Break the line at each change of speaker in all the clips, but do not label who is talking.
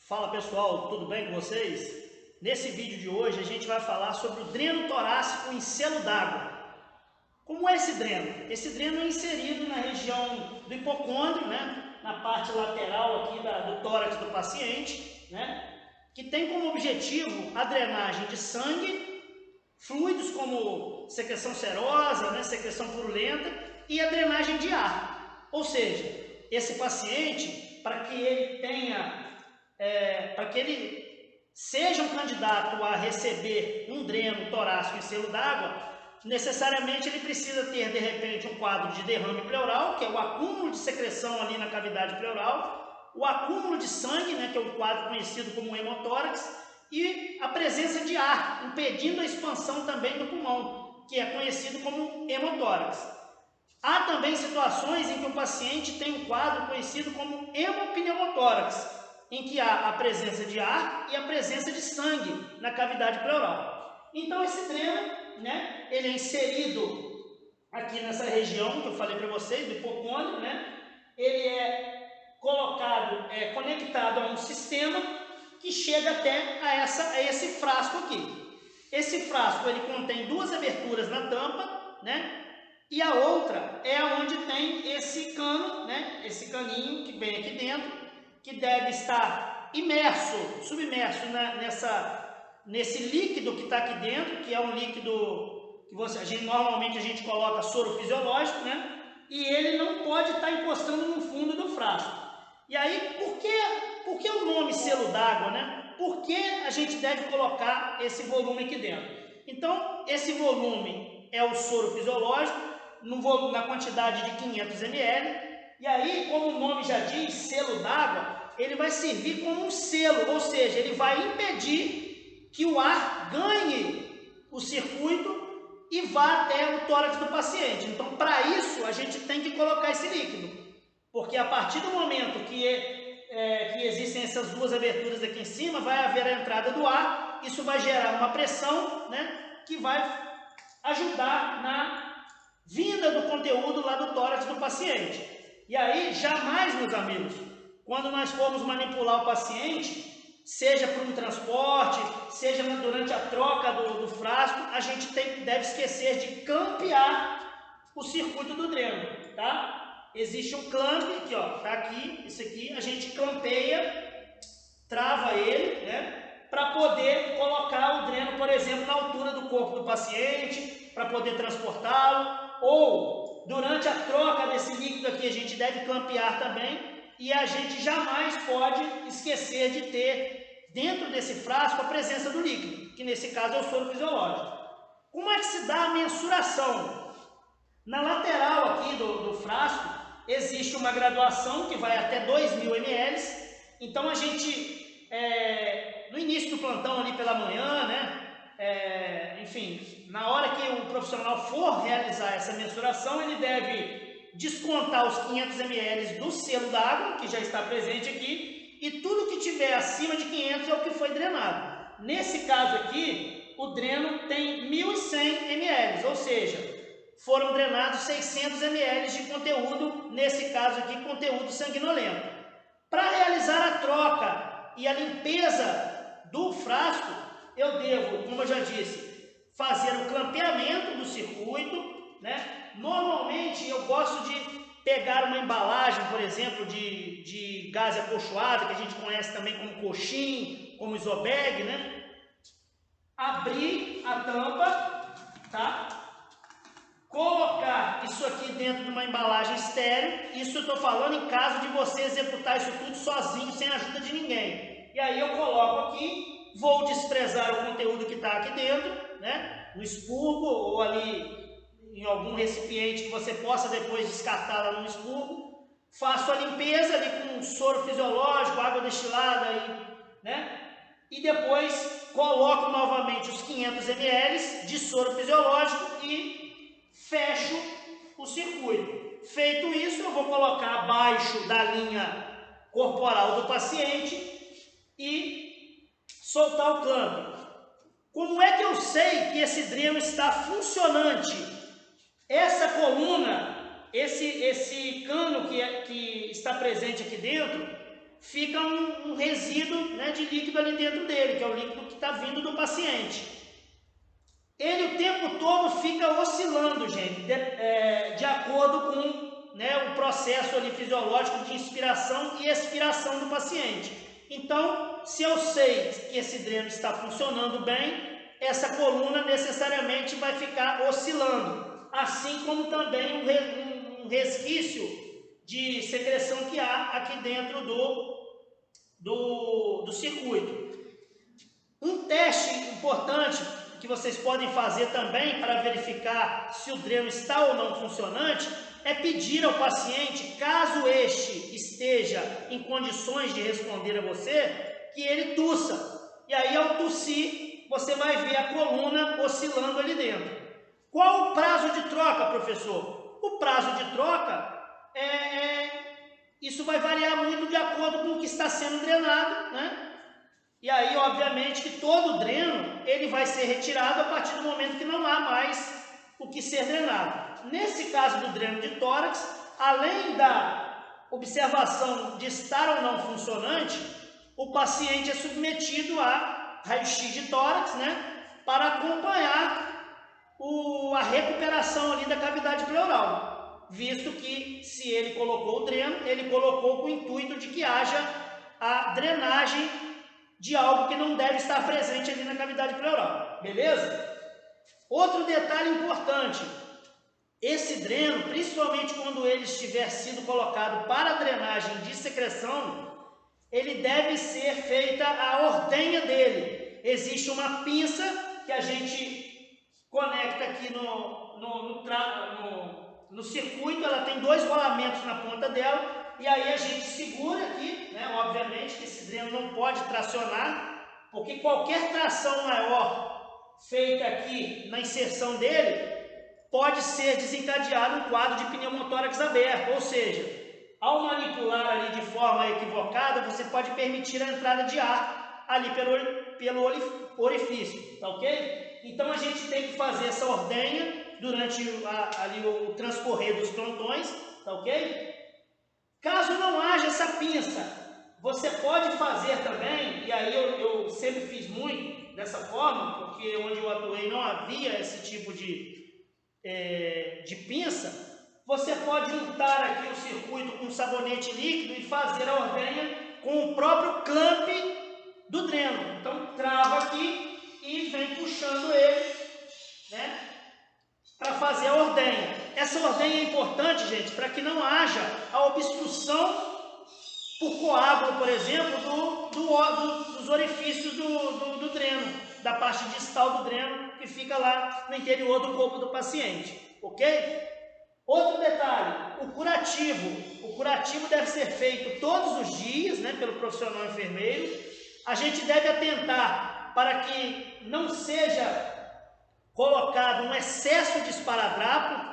Fala pessoal, tudo bem com vocês? Nesse vídeo de hoje a gente vai falar sobre o dreno torácico em selo d'água. Como é esse dreno? Esse dreno é inserido na região do hipocôndrio, na parte lateral aqui do tórax do paciente, que tem como objetivo a drenagem de sangue, fluidos como secreção serosa, secreção purulenta e a drenagem de ar. Ou seja, esse paciente, para que ele seja um candidato a receber um dreno torácico em selo d'água, necessariamente ele precisa ter, de repente, um quadro de derrame pleural, que é o acúmulo de secreção ali na cavidade pleural, o acúmulo de sangue, que é o quadro conhecido como hemotórax, e a presença de ar, impedindo a expansão também do pulmão, que é conhecido como hemotórax. Há também situações em que o paciente tem um quadro conhecido como hemopneumotórax, em que há a presença de ar e a presença de sangue na cavidade pleural. Então esse dreno, ele é inserido aqui nessa região que eu falei para vocês, do hipocôndrio, ele é colocado, conectado a um sistema que chega até a esse frasco aqui. Esse frasco ele contém duas aberturas na tampa, e a outra é onde tem esse cano, esse caninho que vem aqui dentro, que deve estar submerso nesse líquido que está aqui dentro, que é um líquido que normalmente a gente coloca soro fisiológico, e ele não pode estar encostando no fundo do frasco. E aí, por que o nome selo d'água, Por que a gente deve colocar esse volume aqui dentro? Então, esse volume é o soro fisiológico, na quantidade de 500 ml, e aí, como o nome já diz, selo d'água, ele vai servir como um selo, ou seja, ele vai impedir que o ar ganhe o circuito e vá até o tórax do paciente. Então, para isso, a gente tem que colocar esse líquido, porque a partir do momento que existem essas duas aberturas aqui em cima, vai haver a entrada do ar, isso vai gerar uma pressão, que vai ajudar na vinda do conteúdo lá do tórax do paciente. E aí, jamais, meus amigos, quando nós formos manipular o paciente, seja por um transporte, seja durante a troca do frasco, a gente deve esquecer de clampear o circuito do dreno, tá? Existe um clamp aqui, ó, tá aqui, isso aqui, a gente clampeia, trava ele, para poder colocar o dreno, por exemplo, na altura do corpo do paciente, para poder transportá-lo, ou durante a troca desse líquido aqui a gente deve clampear também, e a gente jamais pode esquecer de ter dentro desse frasco a presença do líquido, que nesse caso é o soro fisiológico. Como é que se dá a mensuração? Na lateral aqui do frasco existe uma graduação que vai até 2.000 ml, então a gente, no início do plantão ali pela manhã, enfim, na hora que o profissional for realizar essa mensuração, ele deve descontar os 500 ml do selo d'água, que já está presente aqui, e tudo que tiver acima de 500 é o que foi drenado. Nesse caso aqui, o dreno tem 1.100 ml, ou seja, foram drenados 600 ml de conteúdo, nesse caso aqui, conteúdo sanguinolento. Para realizar a troca e a limpeza do frasco, eu devo, como eu já disse, fazer o clampeamento do circuito, Normalmente eu gosto de pegar uma embalagem, por exemplo, de gaze acolchoado, que a gente conhece também como coxim, como isobag, Abrir a tampa, tá? Colocar isso aqui dentro de uma embalagem estéril. Isso eu estou falando em caso de você executar isso tudo sozinho, sem a ajuda de ninguém. E aí eu coloco aqui, vou desprezar o conteúdo que está aqui dentro, no expurgo ou ali em algum recipiente que você possa depois descartar lá no expurgo. Faço a limpeza ali com soro fisiológico, água destilada, e depois coloco novamente os 500 ml de soro fisiológico e fecho o circuito. Feito isso, eu vou colocar abaixo da linha corporal do paciente e soltar o clamp. Como é que eu sei que esse dreno está funcionante? Essa coluna, esse cano que está presente aqui dentro, fica um resíduo, né, de líquido ali dentro dele, que é o líquido que está vindo do paciente. Ele o tempo todo fica oscilando, gente, de acordo com, né, o processo ali fisiológico de inspiração e expiração do paciente. Então, se eu sei que esse dreno está funcionando bem, essa coluna necessariamente vai ficar oscilando, assim como também um resquício de secreção que há aqui dentro do circuito. Um teste importante que vocês podem fazer também para verificar se o dreno está ou não funcionante é pedir ao paciente, caso este esteja em condições de responder a você, que ele tussa. E aí, ao tossir, você vai ver a coluna oscilando ali dentro. Qual o prazo de troca, professor? O prazo de troca isso vai variar muito de acordo com o que está sendo drenado, né? E aí, obviamente, que todo dreno ele vai ser retirado a partir do momento que não há mais o que ser drenado. Nesse caso do dreno de tórax, além da observação de estar ou não funcionante, o paciente é submetido a raio-x de tórax, né, para acompanhar a recuperação ali da cavidade pleural, visto que se ele colocou o dreno, ele colocou com o intuito de que haja a drenagem de algo que não deve estar presente ali na cavidade pleural, beleza? Outro detalhe importante, esse dreno, principalmente quando ele estiver sido colocado para drenagem de secreção, ele deve ser feita a ordenha dele. Existe uma pinça que a gente conecta aqui no circuito, ela tem 2 rolamentos na ponta dela, e aí a gente segura aqui, né? Obviamente que esse dreno não pode tracionar, porque qualquer tração maior feita aqui na inserção dele pode ser desencadeado um quadro de pneumotórax aberto, ou seja, ao manipular ali de forma equivocada, você pode permitir a entrada de ar ali pelo orifício, tá ok? Então a gente tem que fazer essa ordenha durante ali o transcorrer dos plantões, tá ok? Caso não haja essa pinça, você pode fazer também, e aí eu sempre fiz muito dessa forma, porque onde eu atuei não havia esse tipo de pinça. Você pode untar aqui o circuito com sabonete líquido e fazer a ordenha com o próprio clamp do dreno. Então trava aqui e vem puxando ele, né, para fazer a ordenha. Essa ordenha é importante, gente, para que não haja a obstrução por coágulo, por exemplo, dos orifícios do dreno, da parte distal do dreno que fica lá no interior do corpo do paciente, ok? Outro detalhe, o curativo deve ser feito todos os dias, né, pelo profissional enfermeiro. A gente deve atentar para que não seja colocado um excesso de esparadrapo,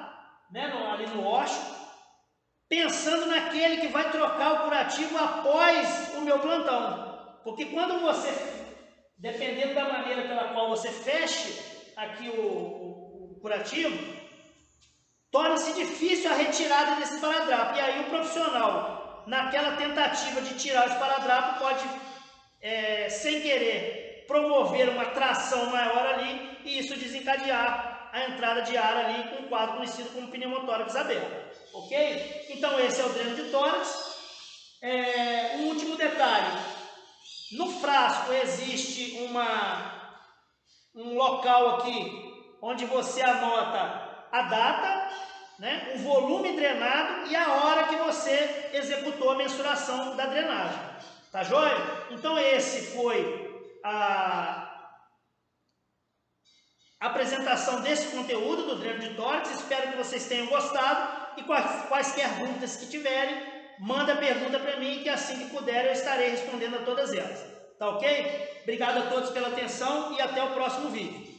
né, ali no ósseo, pensando naquele que vai trocar o curativo após o meu plantão. Porque quando você, dependendo da maneira pela qual você feche aqui o curativo, torna-se difícil a retirada desse esparadrapo. E aí o profissional, naquela tentativa de tirar o esparadrapo, pode, sem querer, promover uma tração maior ali e isso desencadear a entrada de ar ali com um quadro conhecido como pneumotórax aberto. Ok? Então esse é o dreno de tórax. Um último detalhe. No frasco existe um local aqui onde você anota a data, né, o volume drenado e a hora que você executou a mensuração da drenagem. Tá joia? Então esse foi a apresentação desse conteúdo do dreno de tórax. Espero que vocês tenham gostado e quaisquer dúvidas que tiverem, manda pergunta para mim que assim que puder eu estarei respondendo a todas elas. Tá ok? Obrigado a todos pela atenção e até o próximo vídeo.